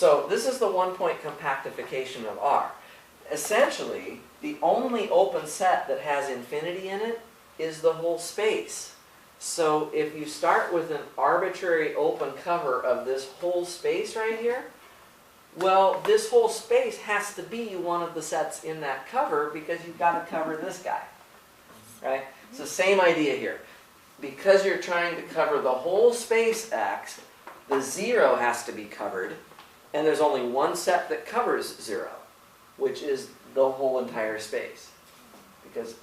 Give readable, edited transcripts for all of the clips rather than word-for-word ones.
So this is the one-point compactification of R. Essentially, the only open set that has infinity in it is the whole space. So if you start with an arbitrary open cover of this whole space right here, well, this whole space has to be one of the sets in that cover because you've got to cover this guy, right? It's the same idea here. Because you're trying to cover the whole space X, the 0 has to be covered, and there's only one set that covers 0, which is the whole entire space. Because,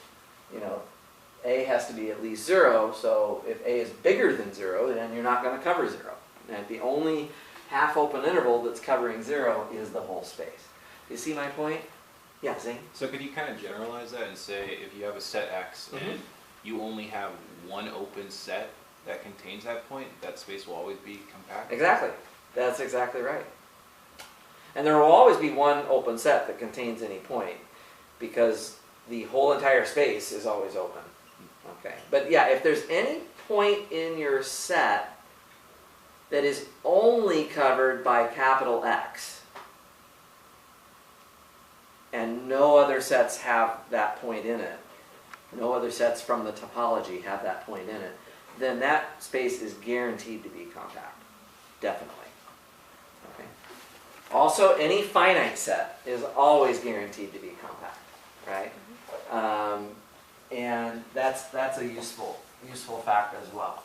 you know, A has to be at least 0, so if A is bigger than 0, then you're not going to cover 0. And the only half-open interval that's covering 0 is the whole space. You see my point? Yeah, Zane? So could you kind of generalize that and say if you have a set X and you only have one open set that contains that point, that space will always be compact? Exactly. That's exactly right. And there will always be one open set that contains any point because the whole entire space is always open. Okay. But yeah, if there's any point in your set that is only covered by capital X and no other sets have that point in it, no other sets from the topology have that point in it, then that space is guaranteed to be compact. Definitely. Okay. Also, any finite set is always guaranteed to be compact, right? And that's a useful fact as well.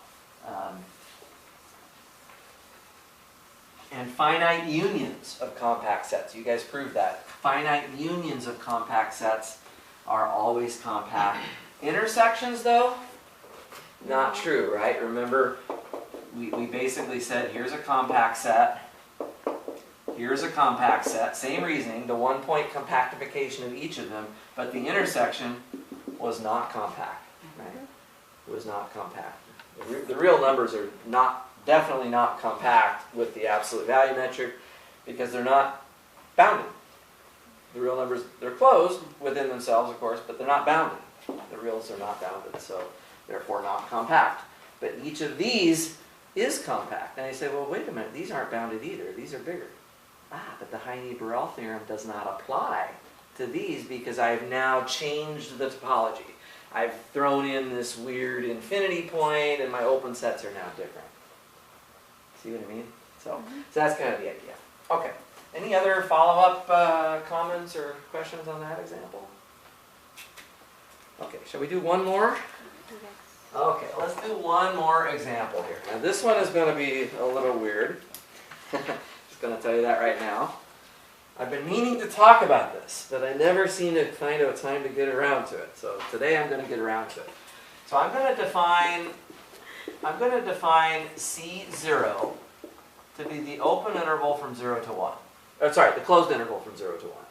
And finite unions of compact sets. You guys proved that. Finite unions of compact sets are always compact. Intersections, though, not true, right? Remember, we basically said, here's a compact set, here's a compact set. Same reasoning, the one-point compactification of each of them, but the intersection was not compact, right? It was not compact. The real numbers are definitely not compact with the absolute value metric because they're not bounded. The real numbers, they're closed within themselves, of course, but they're not bounded. The reals are not bounded, so therefore not compact. But each of these is compact. And they say, well, wait a minute, these aren't bounded either. These are bigger. But the Heine-Borel theorem does not apply to these because I've now changed the topology. I've thrown in this weird infinity point, and my open sets are now different. See what I mean? So that's kind of the idea. Okay. Any other follow-up comments or questions on that example? Okay, shall we do one more? Okay, let's do one more example here. Now this one is going to be a little weird. Just going to tell you that right now. I've been meaning to talk about this, but I never seem to find a time to get around to it. So today I'm going to get around to it. So I'm going to define C0 to be the open interval from 0 to 1. The closed interval from 0 to 1.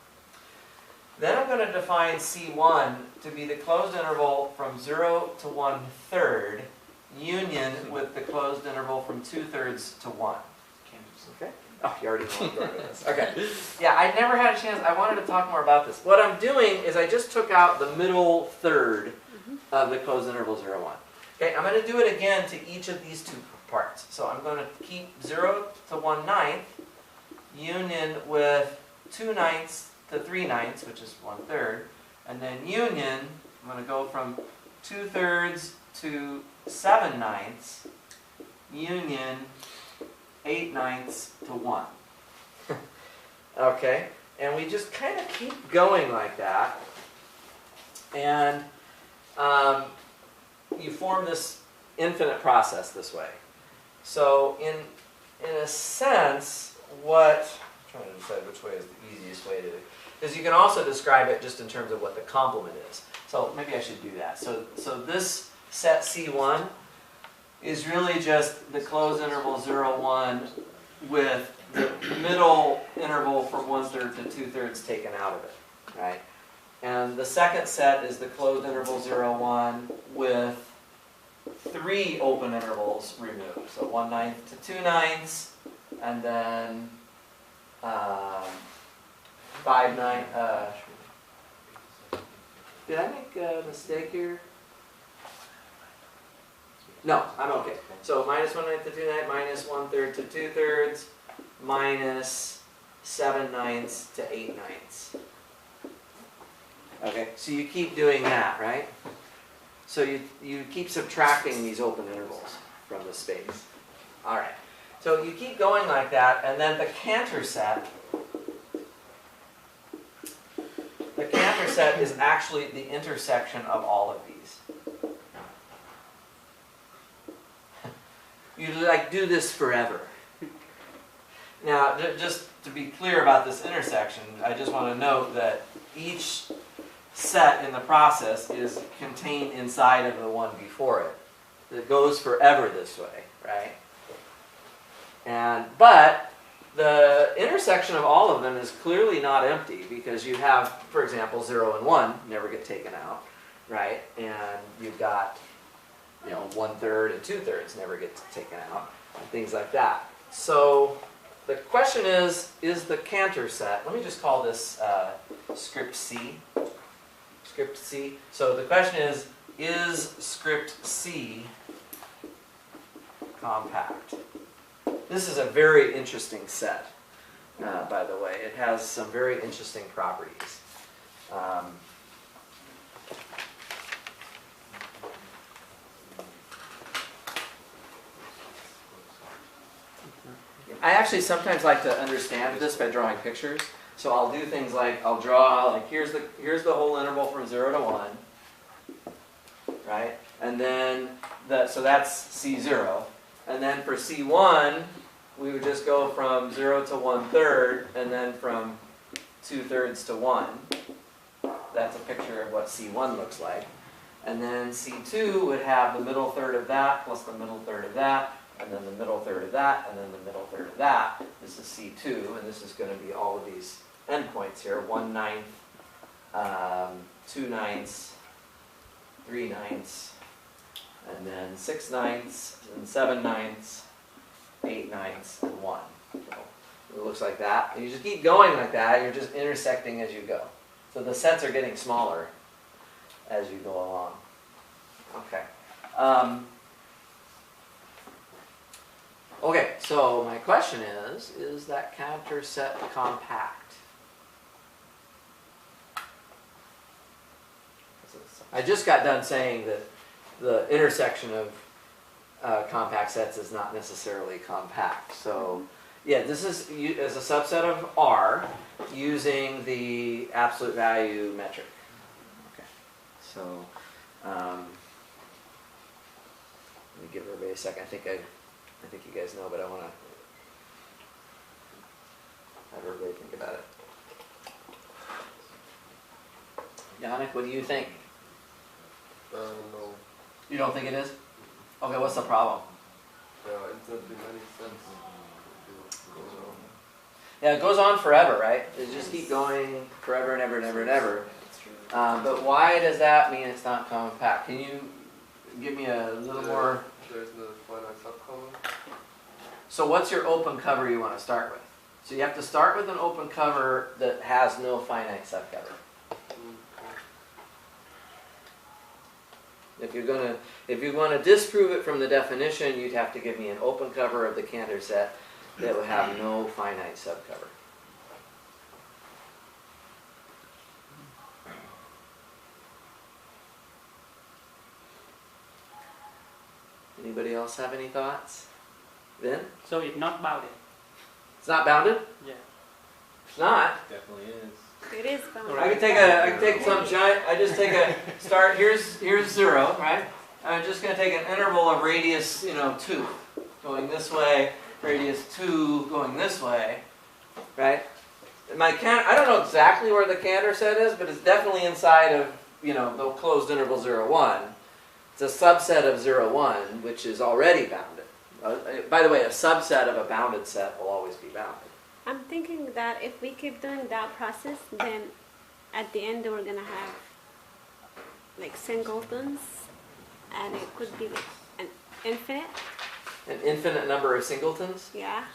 Then I'm going to define C1 to be the closed interval from 0 to 1/3 union with the closed interval from 2/3 to 1. Okay? Oh, you already know I'm going with this. Okay. Yeah, I never had a chance. I wanted to talk more about this. What I'm doing is I just took out the middle third of the closed interval 0, 1. Okay, I'm going to do it again to each of these two parts. So I'm going to keep 0 to 1/9 union with 2/9 to 3/9, which is 1/3, and then union, I'm going to go from 2/3 to 7/9, union 8/9 to 1. Okay, and we just kind of keep going like that, and you form this infinite process this way. So in a sense, I'm trying to decide which way is the easiest way to do it. Because you can also describe it just in terms of what the complement is. So maybe I should do that. So this set C1 is really just the closed interval 0, 1 with the middle interval from 1/3 to 2/3 taken out of it, right? And the second set is the closed interval 0, 1 with 3 open intervals removed. So 1/9 to 2/9, and then 5/9. Did I make a mistake here? No, I'm okay. So minus 1/9 to 2/9, minus 1/3 to 2/3, minus 7/9 to 8/9. Okay, so you keep doing that, right? So you keep subtracting these open intervals from the space. All right, so you keep going like that, and then the Cantor set is actually the intersection of all of these. You like do this forever. Now, just to be clear about this intersection, I just want to note that each set in the process is contained inside of the one before it. It goes forever this way, right? But the intersection of all of them is clearly not empty because you have, for example, 0 and 1 never get taken out, right? And you've got, 1/3 and 2/3 never get taken out, and things like that. So the question is the Cantor set, let me just call this script C. Script C. So the question is script C compact? This is a very interesting set, by the way. It has some very interesting properties. I actually sometimes like to understand this by drawing pictures. So I'll do things like I'll draw like here's the whole interval from 0 to 1, right? And then so that's C0, and then for C1 we would just go from 0 to 1/3, and then from 2/3 to 1. That's a picture of what C1 looks like. And then C2 would have the middle third of that plus the middle third of that, and then the middle third of that, and then the middle third of that. This is C2, and this is going to be all of these endpoints here: 1/9, 2/9, 3/9, and then 6/9, and 7/9, 8/9, and 1. So it looks like that. And you just keep going like that. You're just intersecting as you go. So the sets are getting smaller as you go along. Okay. Okay, so my question is that Cantor set compact? I just got done saying that the intersection of compact sets is not necessarily compact. So yeah, this is as a subset of R using the absolute value metric. Okay, so let me give everybody a second. I think you guys know, but I want to have everybody think about it. Yannick, what do you think? No. You don't think it is? Okay, what's the problem? Yeah, it doesn't make any sense. Yeah, it goes on forever, right? It just keep going forever and ever and ever and ever. But why does that mean it's not compact? Can you give me a little more? There's no finite subcover. So what's your open cover you want to start with? So you have to start with an open cover that has no finite subcover. If you're going to disprove it from the definition, you'd have to give me an open cover of the Cantor set that would have no finite subcover. Anybody else have any thoughts? Then? So it's not bounded. It's not bounded? Yeah. It's not. Definitely is. It is bounded. I can take some giant, I just take a start, here's 0, right? I'm just going to take an interval of radius, 2, going this way, radius 2 going this way, right? I don't know exactly where the Cantor set is, but it's definitely inside of, the closed interval 0, 1. It's a subset of 0, 1, which is already bounded. By the way, a subset of a bounded set will always be bounded. I'm thinking that if we keep doing that process, then at the end we're gonna have like singletons, and it could be like an infinite. An infinite number of singletons? Yeah.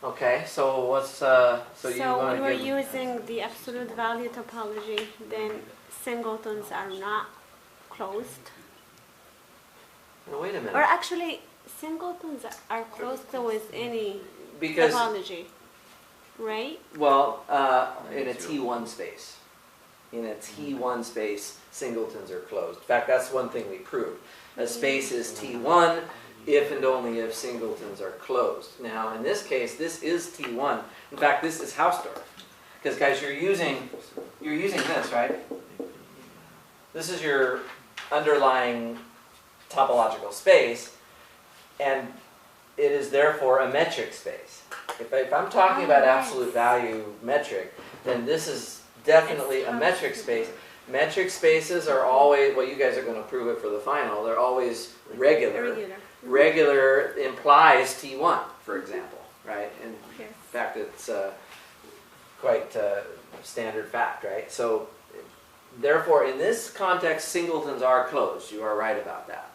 Okay, so what's you So want when to we're give? using the absolute value topology, then singletons are not closed. No, wait a minute. Or actually, singletons are closed with any Because topology. right? Well, in a T1 space. In a T1 space, singletons are closed. In fact, that's one thing we proved. A space is T1 if and only if singletons are closed. Now, in this case, this is T1. In fact, this is Hausdorff. Because, guys, you're using this, right? This is your underlying topological space, and it is therefore a metric space. If I'm talking about absolute value metric, then this is definitely a metric space. Metric spaces are always, well, you guys are going to prove it for the final, they're always regular. Regular implies T1, for example, right? And in fact, it's quite standard fact, right? So, therefore, in this context, singletons are closed. You are right about that.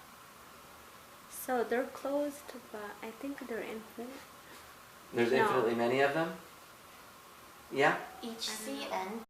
So they're closed, but I think they're infinite. There's No. infinitely many of them? Yeah? Each CN